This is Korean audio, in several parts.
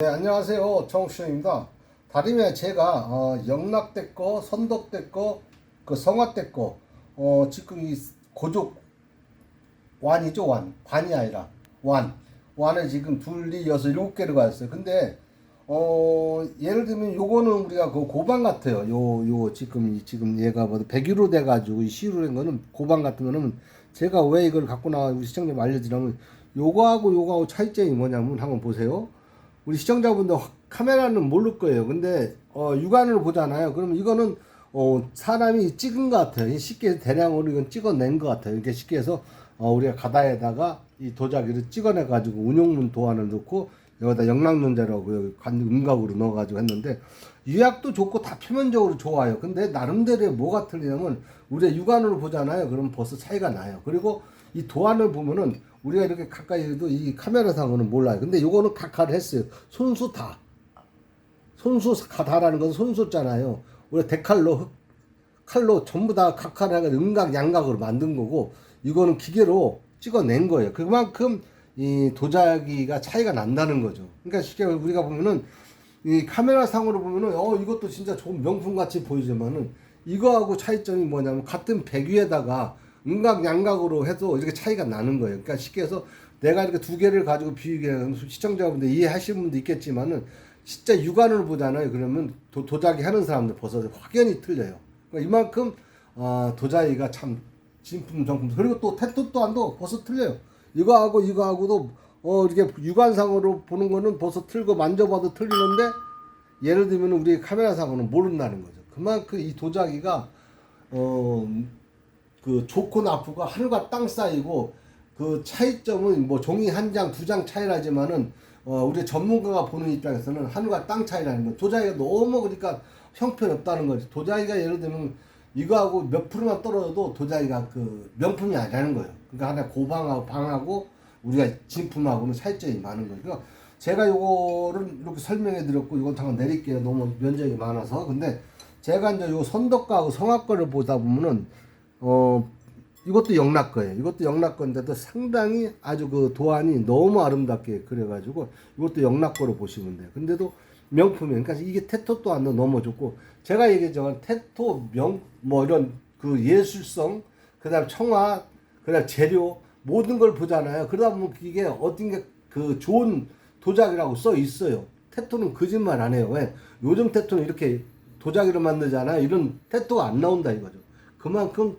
네, 안녕하세요. 정옥션입니다. 다름이 제가 영락대 거, 선덕대 거, 그 성화대 거, 지금 이 고족 완이죠, 완. 관이 아니라 완. 완을 지금 둘, 넷, 여섯, 일곱 개를 가졌어요. 근데 예를 들면 요거는 우리가 그 고방 같아요. 요 지금 얘가 뭐 100유로 돼가지고 이 시루로 된 거는 고방 같은 거는 제가 왜 이걸 갖고 나와 우리 시청자님 알려드리냐면 요거하고 차이점이 뭐냐면 한번 보세요. 우리 시청자분들 카메라는 모를 거예요. 근데 육안을 보잖아요. 그러면 이거는 사람이 찍은 것 같아요. 쉽게 대량으로 이건 찍어낸 것 같아요. 이렇게 쉽게 해서 우리가 가다에다가 이 도자기를 찍어내 가지고 운용문 도안을 넣고 여기다 영락론자라고 여기 음각으로 넣어 가지고 했는데 유약도 좋고 다 표면적으로 좋아요. 근데 나름대로 뭐가 틀리냐면 우리가 육안으로 보잖아요. 그러면 벌써 차이가 나요. 그리고 이 도안을 보면은 우리가 이렇게 가까이 해도 이 카메라상으로는 몰라요. 근데 요거는 각하를 했어요. 손수 다. 손수 다라는 건 손수잖아요. 우리가 데칼로, 칼로 전부 다 각하를 해가지고 음각, 양각으로 만든 거고, 이거는 기계로 찍어낸 거예요. 그만큼 이 도자기가 차이가 난다는 거죠. 그러니까 쉽게 우리가 보면은 이 카메라상으로 보면은 이것도 진짜 좋은 명품 같이 보이지만은 이거하고 차이점이 뭐냐면 같은 배위에다가 음각 양각으로 해도 이렇게 차이가 나는 거예요. 그러니까 쉽게 해서 내가 이렇게 두 개를 가지고 비교하면 시청자분들 이해하시는 분도 있겠지만은 진짜 육안을 보잖아요. 그러면 도자기 하는 사람들 벌써 확연히 틀려요. 그러니까 이만큼 도자기가 참 진품 정품. 그리고 또 태토 또한도 벌써 틀려요. 이거하고도 이렇게 육안상으로 보는 거는 벌써 틀고 만져봐도 틀리는데 예를 들면 우리 카메라상으로는 모른다는 거죠. 그만큼 이 도자기가 그 좋고 나쁘고 하늘과 땅 사이고 그 차이점은 뭐 종이 한 장, 두 장 차이라지만은 우리 전문가가 보는 입장에서는 하늘과 땅 차이라는 거. 도자기가 너무 그러니까 형편없다는 거지. 도자기가 예를 들면 이거하고 몇 프로만 떨어져도 도자기가 그 명품이 아니라는 거예요. 그러니까 하나 고방하고 방하고 우리가 진품하고는 차이점이 많은 거예요. 그러니까 제가 요거를 이렇게 설명해 드렸고 이건 잠깐 내릴게요. 너무 면적이 많아서. 근데 제가 이제 요 선덕가하고 성악거를 보다 보면은 이것도 영락거예요. 이것도 영락거인데도 상당히 아주 그 도안이 너무 아름답게 그래가지고 이것도 영락거로 보시면 돼요. 근데도 명품이에요. 그러니까 이게 태토 또한 너무 좋고 제가 얘기했지만 태토 뭐 이런 그 예술성 그다음 청아 그다음 재료 모든 걸 보잖아요. 그러다 보면 이게 어딘가 그 좋은 도자기라고 써 있어요. 태토는 거짓말 안 해요. 왜? 요즘 태토는 이렇게 도자기로 만들잖아요. 이런 태토가 안 나온다 이거죠. 그만큼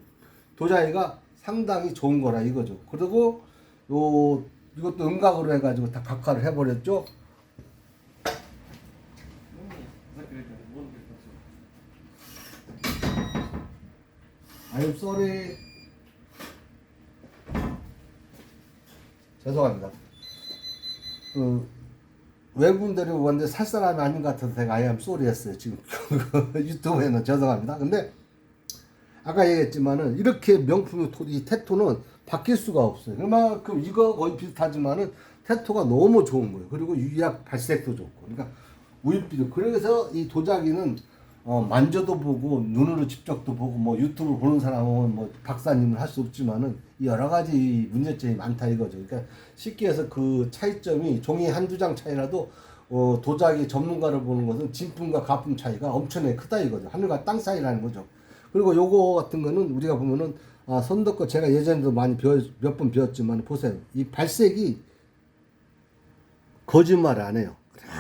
도자기가 상당히 좋은 거라 이거죠. 그리고 이것도 음각으로 해가지고 다 각화를 해버렸죠. I'm sorry. 죄송합니다. 외국인들이 보는데 살 사람이 아닌 것 같아서 제가 I am sorry 했어요. 지금 유튜브에는 죄송합니다. 근데 아까 얘기했지만은 이렇게 명품의 이 태토는 바뀔 수가 없어요. 그만큼 이거 거의 비슷하지만은 태토가 너무 좋은 거예요. 그리고 유약 발색도 좋고. 그러니까 우윳비도. 그래서 이 도자기는 만져도 보고 눈으로 직접도 보고 뭐 유튜브 보는 사람은 뭐 박사님을 할 수 없지만은 여러 가지 문제점이 많다 이거죠. 그러니까 쉽게 해서 그 차이점이 종이 한두 장 차이라도 도자기 전문가를 보는 것은 진품과 가품 차이가 엄청나게 크다 이거죠. 하늘과 땅 사이라는 거죠. 그리고 요거 같은 거는 우리가 보면은 선덕거 제가 예전에도 많이 몇 번 배웠지만 보세요. 이 발색이 거짓말 안 해요.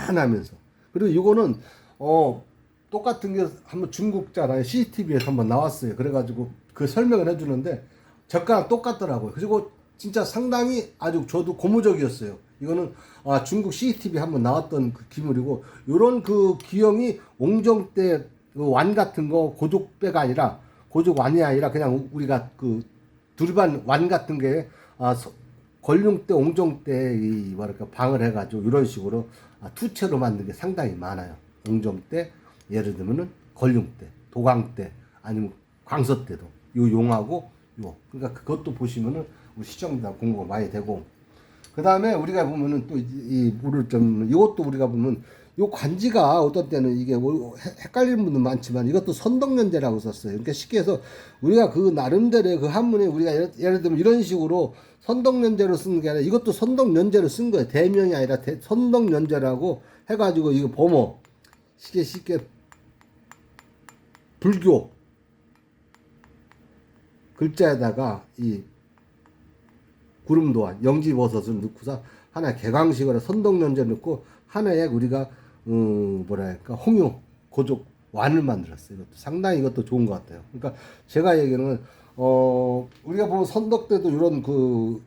그러하면서 그리고 이거는 똑같은 게 한번 중국잖아요. CCTV에서 한번 나왔어요. 그래가지고 그 설명을 해주는데 저거랑 똑같더라고요. 그리고 진짜 상당히 아주 저도 고무적이었어요. 이거는 중국 CCTV 한번 나왔던 그 기물이고 요런 그 기형이 옹정 때 그 완 같은 거 고족배가 아니라 고족 완이 아니라 그냥 우리가 그 두르반 완 같은 게 걸륭 때 옹정 때 이 뭐랄까 방을 해가지고 이런 식으로 투체로 만든 게 상당히 많아요. 옹정 때 예를 들면은 걸륭 때, 도광 때 아니면 광서 때도 요 용하고 요 그러니까 그것도 보시면은 우리 시청자 공부가 많이 되고 그 다음에 우리가 보면은 또 이 물을 좀 이것도 우리가 보면 요 관지가 어떤 때는 이게 뭐 헷갈리는 분도 많지만 이것도 선덕연제라고 썼어요. 그러니까 쉽게 해서 우리가 그 나름대로의 그 한문에 우리가 예를 들면 이런 식으로 선덕연제로 쓰는 게 아니라 이것도 선덕연제로 쓴 거예요. 대명이 아니라 선덕연제라고 해가지고 이거 범어 쉽게 불교 글자에다가 이 구름도안 영지버섯을 넣고서 하나의 개강식으로 선덕연재 넣고 하나의 우리가 뭐랄까 홍유 고족 완을 만들었어요. 이것도 상당히 이것도 좋은 것 같아요. 그러니까 제가 얘기는 우리가 보면 선덕 때도 이런 그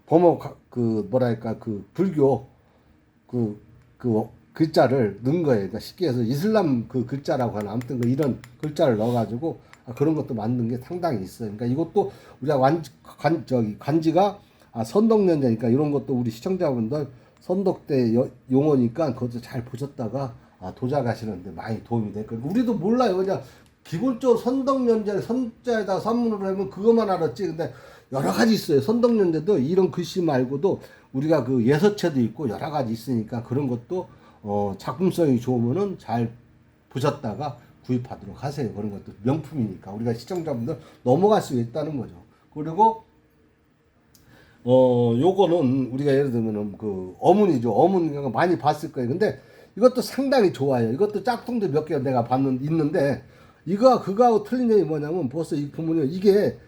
범어 그 뭐랄까 그 불교 그 글자를 넣은 거예요. 그러니까 쉽게 해서 이슬람 그 글자라고 하나 아무튼 그 이런 글자를 넣어가지고 그런 것도 만든 게 상당히 있어요. 그러니까 이것도 우리가 간지가 선덕연재니까 이런 것도 우리 시청자분들 선덕대 용어니까 그것도 잘 보셨다가 도작하시는데 많이 도움이 될 거예요. 우리도 몰라요. 그냥 기본적으로 선덕연재 선자에다 산문으로 하면 그것만 알았지. 근데 여러 가지 있어요. 선덕연재도 이런 글씨 말고도 우리가 그 예서체도 있고 여러 가지 있으니까 그런 것도 작품성이 좋으면은 잘 보셨다가 구입하도록 하세요. 그런 것도 명품이니까 우리가 시청자분들 넘어갈 수 있다는 거죠. 그리고 요거는 우리가 예를 들면은 그 어문이죠. 어문 많이 봤을 거예요. 근데 이것도 상당히 좋아요. 이것도 짝퉁도 몇 개 내가 있는데 이거 그거하고 틀린 점이 뭐냐면 벌써 이 보면은 이게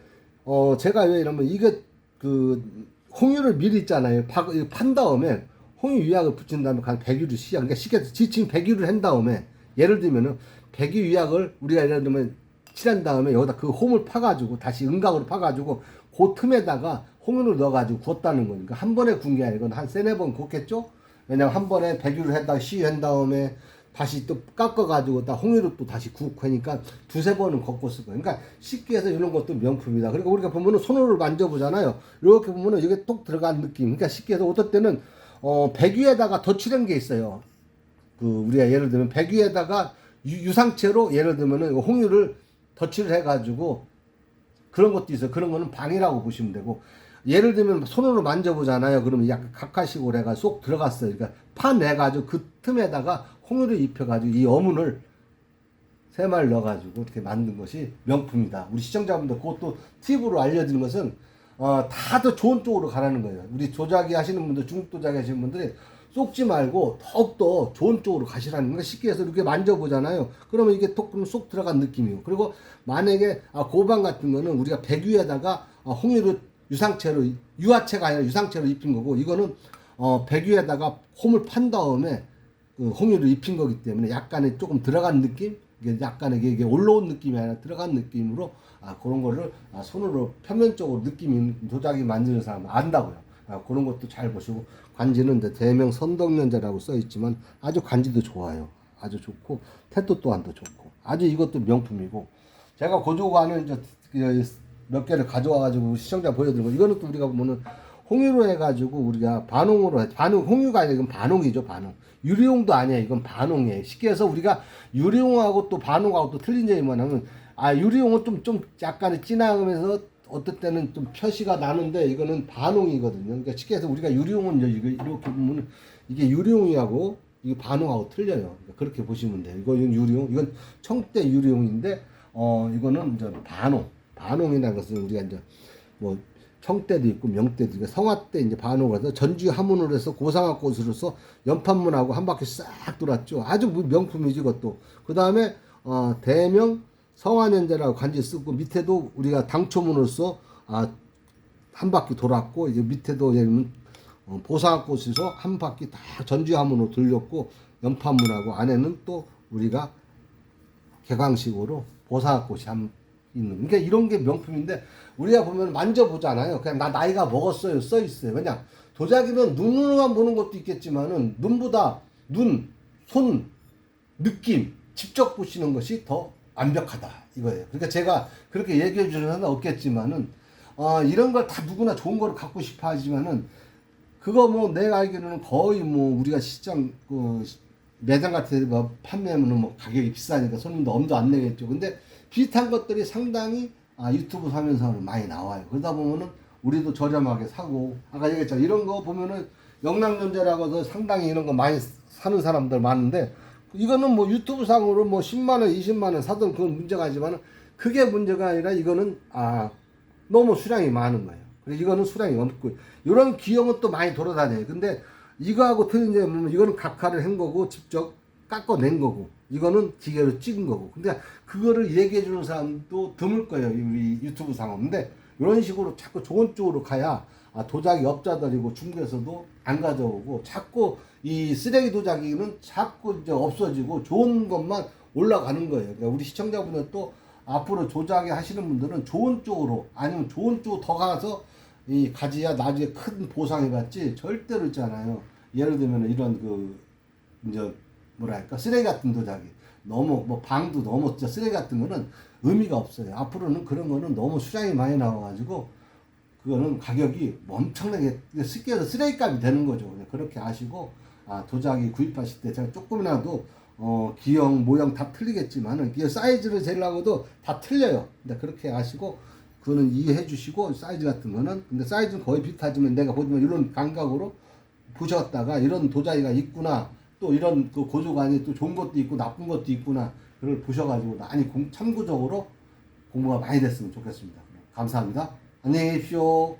제가 왜 이러면 이게 그 홍유를 미리 있잖아요. 판 다음에 홍유 유약을 붙인 다음에 한 100유를 시약. 그러니까 쉽게 지침 100유를 한 다음에 예를 들면은 100유 유약을 우리가 예를 들면 칠한 다음에 여기다 그 홈을 파가지고 다시 은각으로 파가지고 그 틈에다가 홍유를 넣어가지고 구웠다는 거니까 한 번에 구운 게 아니고 한 3-4번 구웠겠죠? 왜냐면 한 번에 100유를 했다가 시유한 다음에 다시 또 깎아가지고 다 홍유를 또 다시 구우고 하니까 2-3번은 걷고 쓸 거예요. 그러니까 쉽게 해서 이런 것도 명품이다. 그러니까 우리가 보면은 손으로 만져보잖아요. 이렇게 보면은 이게 똑 들어간 느낌. 그러니까 쉽게 해서 어떨 때는 100유에다가 덧칠한 게 있어요. 그 우리가 예를 들면 100유에다가 유상체로 예를 들면은 홍유를 덧칠을 해가지고 그런 것도 있어요. 그런 거는 방이라고 보시면 되고 예를 들면 손으로 만져보잖아요. 그러면 약간 각화식으로 해가 쏙 들어갔어요. 그러니까 파내가지고 그 틈에다가 홍유를 입혀가지고 이 어문을 3마리 넣어가지고 이렇게 만든 것이 명품이다. 우리 시청자분들 그것도 팁으로 알려드리는 것은 다들 좋은 쪽으로 가라는 거예요. 우리 도자기 하시는 분들, 중국 도자기 하시는 분들이 쏙지 말고 더욱더 좋은 쪽으로 가시라는 거예요. 쉽게 해서 이렇게 만져보잖아요. 그러면 이게 쏙 들어간 느낌이에요. 그리고 만약에 고방 같은 거는 우리가 백유에다가 홍유를 유상체로, 유화체가 아니라 유상체로 입힌 거고, 이거는 백유에다가 홈을 판 다음에 그 홍유를 입힌 거기 때문에 약간의 조금 들어간 느낌? 이게 약간의 이게 올라온 느낌이 아니라 들어간 느낌으로 그런 거를 손으로 표면적으로 느낌 있는 도자기 만드는 사람은 안다고요. 그런 것도 잘 보시고, 관지는 대명 선덕연재라고 써 있지만 아주 관지도 좋아요. 아주 좋고 태도 또한도 좋고 아주 이것도 명품이고, 제가 고조관을 이제 몇 개를 가져와 가지고 시청자 보여드리고, 이거는 또 우리가 보면은 홍유로 해가지고 우리가 반홍으로 홍유가 아니라 이건 반홍이죠. 반홍. 유리홍도 아니에요. 이건 반홍이에요. 쉽게 해서 우리가 유리홍하고 또 반홍하고 또 틀린 점이 뭐냐면 유리홍은 좀 약간의 진하면서 어떨 때는 좀 표시가 나는데 이거는 반홍이거든요. 그러니까 쉽게 해서 우리가 유리홍은 이렇게 보면 이게 유리홍이하고 이게 반홍하고 틀려요. 그러니까 그렇게 보시면 돼요. 이건 유리홍, 이건 청대 유리홍인데 이거는 이제 반홍이라는 것은 우리가 이제 뭐 청대도 있고 명대도 있고 성화때 이제 반홍을 해서 전주 하문으로 해서 고상화꽃으로서 연판문하고 한 바퀴 싹 돌았죠. 아주 명품이지 그것도. 그 다음에 대명 성화연재라고 간지 쓰고 밑에도 우리가 당초문으로서 한 바퀴 돌았고, 이제 밑에도 보상꽃에서 한 바퀴 다 전주하문으로 돌렸고 연판문하고 안에는 또 우리가 개광식으로 보상꽃이 있는. 그러니까 이런 게 명품인데 우리가 보면 만져보잖아요. 그냥 나이가 먹었어요 써 있어요. 그냥 도자기는 눈으로만 보는 것도 있겠지만은 눈보다 눈, 손, 느낌 직접 보시는 것이 더 완벽하다 이거예요. 그러니까 제가 그렇게 얘기해 주는 사람은 없겠지만은 이런 걸 다 누구나 좋은 걸 갖고 싶어 하지만은 그거 뭐 내가 알기로는 거의 뭐 우리가 시장 매장 같은 데 뭐 판매하면은 뭐 가격이 비싸니까 손님도 엄두 안 내겠죠. 근데 비슷한 것들이 상당히 유튜브 사면서는 많이 나와요. 그러다 보면은 우리도 저렴하게 사고, 아까 얘기했잖아. 이런 거 보면은 영락연재라고 해서 상당히 이런 거 많이 사는 사람들 많은데, 이거는 뭐 유튜브 상으로 뭐 10만원, 20만원 사든 그건 문제가 아니지만 그게 문제가 아니라 이거는 너무 수량이 많은 거예요. 그래서 이거는 수량이 없고, 이런 기형은 또 많이 돌아다녀요. 근데 이거하고 틀린 점이 뭐냐면 이거는 각하를 한 거고 직접 깎아낸 거고 이거는 기계로 찍은 거고. 근데 그거를 얘기해 주는 사람도 드물 거예요. 우리 유튜브 상황인데 이런 식으로 자꾸 좋은 쪽으로 가야 도자기 업자들이고 중국에서도 안 가져오고 자꾸 이 쓰레기 도자기는 자꾸 이제 없어지고 좋은 것만 올라가는 거예요. 그러니까 우리 시청자분들 또 앞으로 도자기 하시는 분들은 좋은 쪽으로 아니면 좋은 쪽으로 더 가서 이 가지야 나중에 큰 보상이 받지 절대로 있잖아요. 예를 들면 이런 그 이제 뭐랄까 쓰레기 같은 도자기 너무 뭐 방도 너무 진짜 쓰레기 같은 거는 의미가 없어요. 앞으로는 그런 거는 너무 수량이 많이 나와가지고 그거는 가격이 엄청나게 쉽게 쓰레기값이 되는 거죠. 그렇게 아시고 도자기 구입하실 때 제가 조금이라도 기형 모양 다 틀리겠지만은 이 사이즈를 재려고도 다 틀려요. 근데 그렇게 아시고 그거는 이해해 주시고 사이즈 같은 거는 근데 사이즈는 거의 비슷하지만 내가 보지만 이런 감각으로 보셨다가 이런 도자기가 있구나 또 이런 그 고조관이 또 좋은 것도 있고 나쁜 것도 있구나 그걸 보셔가지고 많이 참고적으로 공부가 많이 됐으면 좋겠습니다. 감사합니다. 안녕히 계십시오.